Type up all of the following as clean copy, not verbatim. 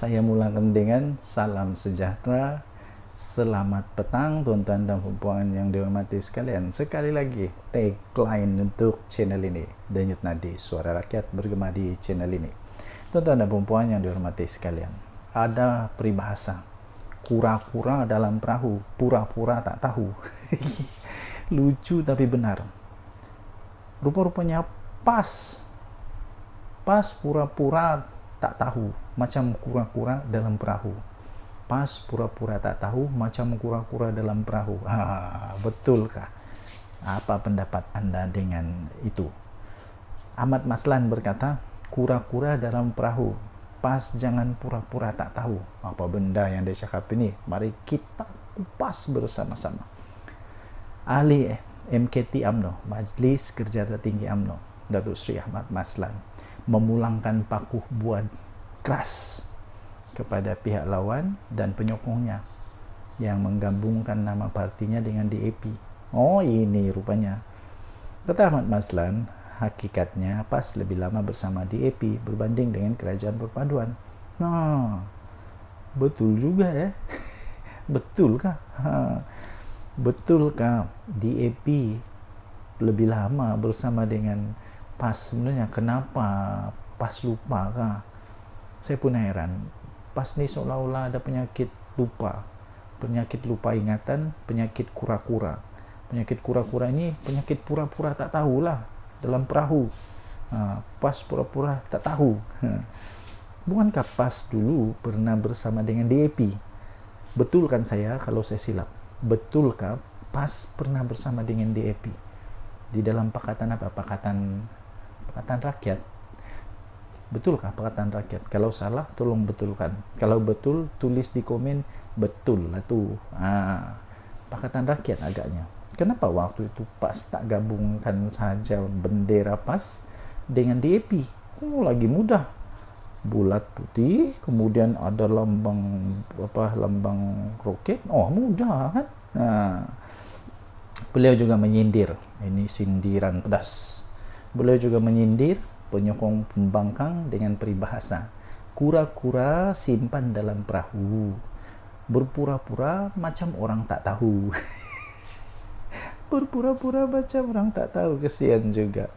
Saya mulakan dengan salam sejahtera. Selamat petang tuan-tuan dan puan yang dihormati sekalian. Sekali lagi tagline untuk channel ini, Denyut Nadi Suara Rakyat bergema di channel ini. Tuan-tuan dan puan yang dihormati sekalian, ada peribahasa kura-kura dalam perahu, pura-pura tak tahu. Lucu tapi benar. Rupa-rupanya pas pura-pura tak tahu, macam kura-kura dalam perahu. Pas pura-pura tak tahu, macam kura-kura dalam perahu. Betulkah? Apa pendapat Anda dengan itu? Ahmad Maslan berkata, kura-kura dalam perahu, pas jangan pura-pura tak tahu. Apa benda yang dia cakap ini? Mari kita kupas bersama-sama. Ahli MKT UMNO, Majlis Kerja Tertinggi UMNO, Datuk Seri Ahmad Maslan, memulangkan pakuh buat keras kepada pihak lawan dan penyokongnya yang menggabungkan nama partinya dengan DAP. Oh, ini rupanya. Kata Ahmad Maslan, hakikatnya PAS lebih lama bersama DAP berbanding dengan Kerajaan Perpaduan. Nah, betul juga ya. Betulkah? Betulkah DAP lebih lama bersama dengan PAS? Sebenarnya kenapa PAS lupa kah? Saya pun heran. PAS ni seolah-olah ada penyakit lupa ingatan, penyakit kura-kura. Penyakit kura-kura ini penyakit pura-pura tak tahulah dalam perahu. PAS pura-pura tak tahu. Bukankah PAS dulu pernah bersama dengan DAP? Betulkan saya kalau saya silap? Betulkah PAS pernah bersama dengan DAP di dalam Pakatan apa? Pakatan Rakyat. Betulkah Pakatan Rakyat? Kalau salah, tolong betulkan. Kalau betul, tulis di komen, betul lah tu. Pakatan Rakyat agaknya. Kenapa waktu itu PAS tak gabungkan saja bendera PAS dengan DAP? Oh, lagi mudah. Bulat putih, kemudian ada lambang roket. Oh, mudah kan? Beliau juga menyindir. Ini sindiran pedas. Beliau juga menyindir penyokong pembangkang dengan peribahasa kura-kura simpan dalam perahu, berpura-pura macam orang tak tahu. Berpura-pura macam orang tak tahu, kesian juga.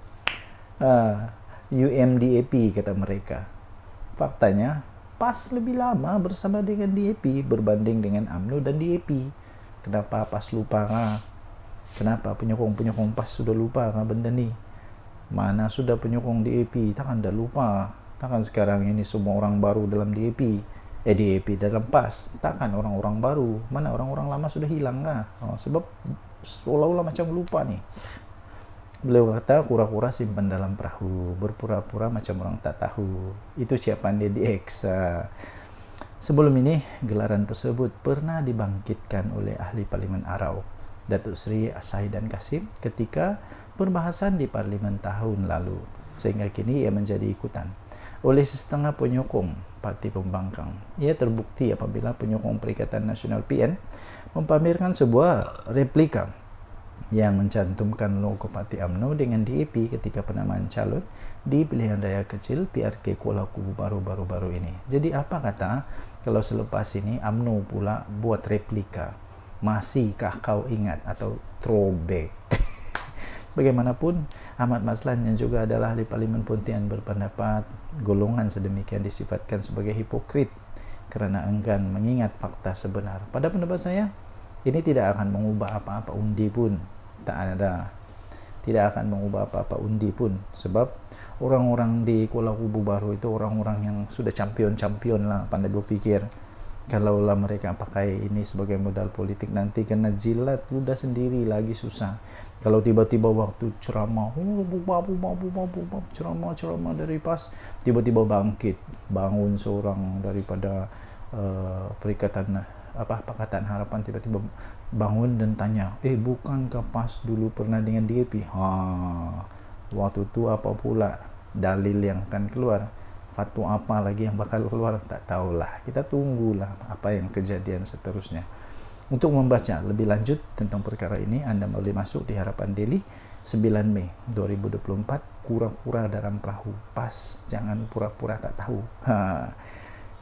UMDAP kata mereka. Faktanya PAS lebih lama bersama dengan DAP berbanding dengan UMNO dan DAP. Kenapa PAS lupa? Kenapa penyokong PAS sudah lupa benda ni? Mana sudah penyokong DAP, takkan dah lupa. Takkan sekarang ini semua orang baru dalam DAP dalam PAS. Takkan orang-orang baru. Mana orang-orang lama sudah hilang kah? Sebab seolah-olah macam lupa nih. Beliau kata kura-kura simpan dalam perahu, berpura-pura macam orang tak tahu. Itu siapaan dia di X. Sebelum ini gelaran tersebut pernah dibangkitkan oleh ahli Parlimen Arau, Datuk Seri Sahidan Kasim, ketika perbahasan di Parlimen tahun lalu, sehingga kini ia menjadi ikutan oleh setengah penyokong parti pembangkang. Ia terbukti apabila penyokong Perikatan Nasional PN mempamerkan sebuah replika yang mencantumkan logo parti UMNO dengan DAP ketika penamaan calon di pilihan raya kecil PRK Kuala Kubu baru-baru ini. Jadi apa kata kalau selepas ini UMNO pula buat replika? Masihkah kau ingat atau throwback? Bagaimanapun, Ahmad Maslan yang juga adalah ahli Parlimen Pontian berpendapat golongan sedemikian disifatkan sebagai hipokrit kerana enggan mengingat fakta sebenar. Pada pendapat saya, ini tidak akan mengubah apa-apa undi pun. Tidak akan mengubah apa-apa undi pun. Sebab orang-orang di Kuala Kubu baru itu orang-orang yang sudah champion lah, pandai berfikir. Kalaulah mereka pakai ini sebagai modal politik, nanti kena jilat ludah sendiri, lagi susah. Kalau tiba-tiba waktu ceramah, ceramah dari PAS, tiba-tiba bangun seorang daripada Pakatan Harapan, tiba-tiba bangun dan tanya, bukankah PAS dulu pernah dengan DAP? Waktu itu apa pula dalil yang akan keluar? Fatwa apa lagi yang bakal keluar? Tak tahulah. Kita tunggulah apa yang kejadian seterusnya. Untuk membaca lebih lanjut tentang perkara ini, Anda boleh masuk di Harapan Daily 9 Mei 2024, kura-kura dalam perahu. PAS jangan pura-pura tak tahu.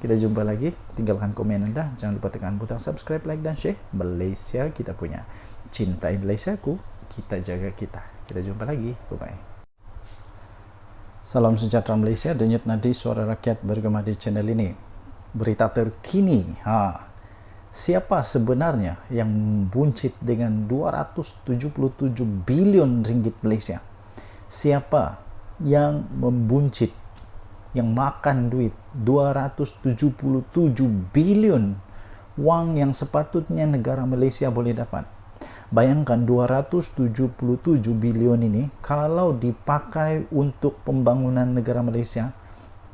Kita jumpa lagi. Tinggalkan komen Anda. Jangan lupa tekan butang subscribe, like, dan share. Malaysia kita punya. Cintai Malaysiaku, kita jaga kita. Kita jumpa lagi. Bye-bye. Salam sejahtera Malaysia. Denyut nadi suara rakyat bergema di channel ini. Berita terkini. Siapa sebenarnya yang membuncit dengan 277 bilion ringgit Malaysia? Siapa yang membuncit, yang makan duit 277 bilion, wang yang sepatutnya negara Malaysia boleh dapat? Bayangkan 277 bilion ini kalau dipakai untuk pembangunan negara Malaysia,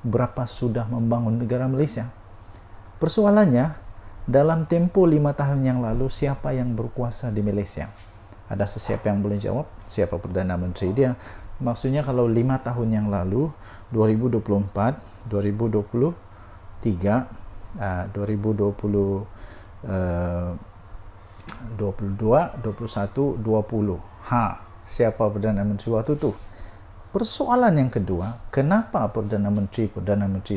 berapa sudah membangun negara Malaysia? Persoalannya, dalam tempo 5 tahun yang lalu, siapa yang berkuasa di Malaysia? Ada sesiapa yang boleh jawab? Siapa Perdana Menteri dia? Maksudnya kalau 5 tahun yang lalu, 2024, 2023, 2020, 22, 21, 20. Siapa Perdana Menteri waktu itu? Persoalan yang kedua, kenapa Perdana Menteri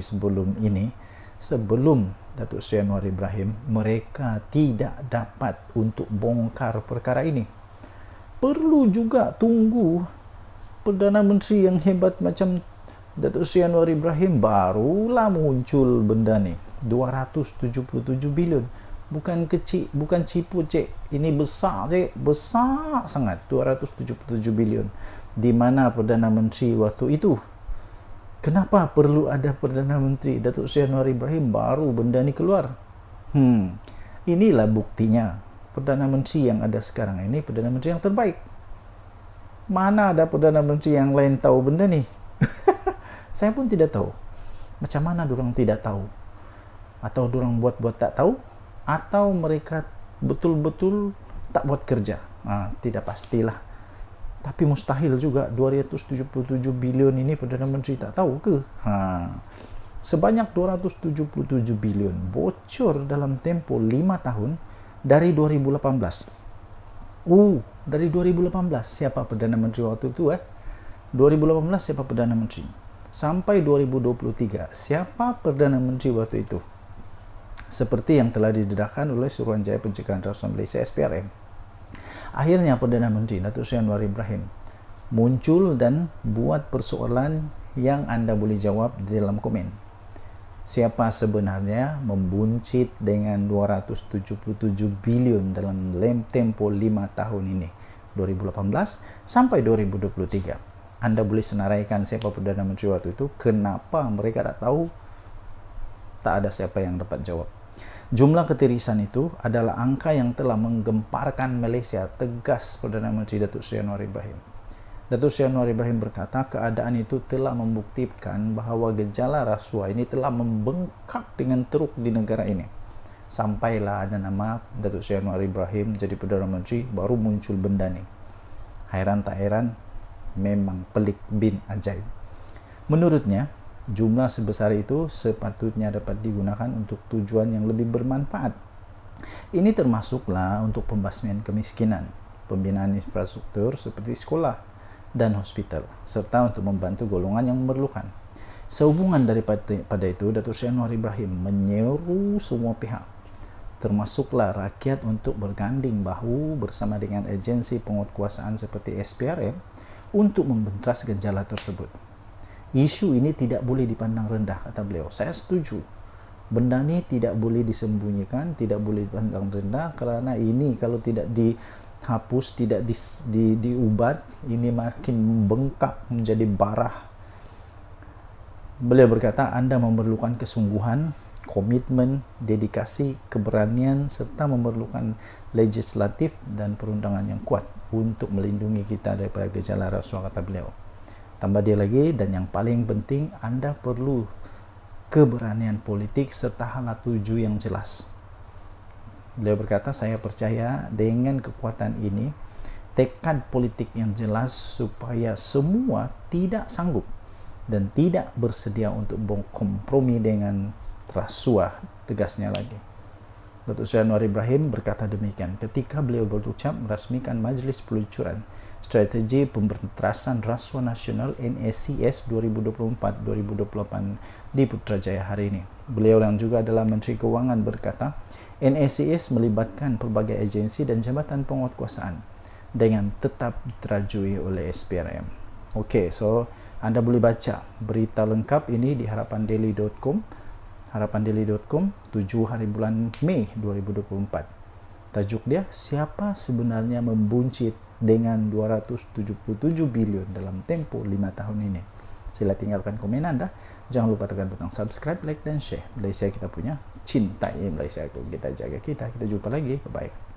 sebelum ini, sebelum Datuk Seri Anwar Ibrahim, mereka tidak dapat untuk bongkar perkara ini? Perlu juga tunggu Perdana Menteri yang hebat macam Datuk Seri Anwar Ibrahim barulah muncul benda ni. 277 bilion. Bukan kecil, bukan cipu cik. Ini besar cik, besar sangat. 277 bilion. Di mana Perdana Menteri waktu itu? Kenapa perlu ada Perdana Menteri? Datuk Seri Anwar Ibrahim baru benda ni keluar. Inilah buktinya. Perdana Menteri yang ada sekarang ini Perdana Menteri yang terbaik. Mana ada Perdana Menteri yang lain tahu benda ni? Saya pun tidak tahu. Macam mana dorang tidak tahu? Atau dorang buat-buat tak tahu? Atau mereka betul-betul tak buat kerja? Tidak pastilah. Tapi mustahil juga 277 bilion ini Perdana Menteri tak tahu ke? Sebanyak 277 bilion bocor dalam tempo 5 tahun dari 2018. Dari 2018 siapa Perdana Menteri waktu itu 2018 siapa Perdana Menteri? Sampai 2023 siapa Perdana Menteri waktu itu? Seperti yang telah didedahkan oleh Suruhanjaya Pencegahan Rasuah Malaysia SPRM. Akhirnya Perdana Menteri Datuk Seri Anwar Ibrahim muncul dan buat persoalan yang anda boleh jawab di dalam komen. Siapa sebenarnya membuncit dengan 277 bilion dalam tempo 5 tahun ini, 2018 sampai 2023. Anda boleh senaraikan siapa Perdana Menteri waktu itu, kenapa mereka tak tahu? Tak ada siapa yang dapat jawab. Jumlah ketirisan itu adalah angka yang telah menggemparkan Malaysia, tegas Perdana Menteri Datuk Seri Anwar Ibrahim. Datuk Seri Anwar Ibrahim berkata keadaan itu telah membuktikan bahawa gejala rasuah ini telah membengkak dengan teruk di negara ini. Sampailah ada nama Datuk Seri Anwar Ibrahim jadi Perdana Menteri, baru muncul benda ni. Hairan tak hairan, memang pelik bin ajaib. Menurutnya, jumlah sebesar itu sepatutnya dapat digunakan untuk tujuan yang lebih bermanfaat. Ini termasuklah untuk pembasmian kemiskinan, pembinaan infrastruktur seperti sekolah dan hospital, serta untuk membantu golongan yang memerlukan. Sehubungan daripada itu, Datuk Seri Anwar Ibrahim menyeru semua pihak, termasuklah rakyat, untuk berganding bahu bersama dengan agensi penguatkuasaan seperti SPRM untuk membentas gejala tersebut. Isu ini tidak boleh dipandang rendah, kata beliau. Saya setuju. Benda ni tidak boleh disembunyikan, tidak boleh dipandang rendah, kerana ini kalau tidak dihapus, tidak diubat, ini makin membengkak menjadi barah. Beliau berkata, anda memerlukan kesungguhan, komitmen, dedikasi, keberanian, serta memerlukan legislatif dan perundangan yang kuat untuk melindungi kita daripada gejala rasuah, kata beliau. Tambah dia lagi, dan yang paling penting, anda perlu keberanian politik serta hala tuju yang jelas. Beliau berkata, saya percaya dengan kekuatan ini, tekad politik yang jelas supaya semua tidak sanggup dan tidak bersedia untuk berkompromi dengan rasuah, tegasnya lagi. Datuk Seri Anwar Ibrahim berkata demikian ketika beliau berucap merasmikan majlis peluncuran Strategi Pemberantasan Rasuah Nasional NSCS 2024-2028 di Putrajaya hari ini. Beliau yang juga adalah Menteri Keuangan berkata, NSCS melibatkan pelbagai agensi dan jabatan penguatkuasaan dengan tetap diterajui oleh SPRM. Okey, so anda boleh baca berita lengkap ini di harapandaily.com 7 hari bulan Mei 2024. Tajuk dia, siapa sebenarnya membuncit dengan 277 bilion dalam tempoh 5 tahun ini. Sila tinggalkan komen anda. Jangan lupa tekan butang subscribe, like dan share. Malaysia kita punya, cintai Malaysia. Kita jaga kita. Kita jumpa lagi. Bye-bye.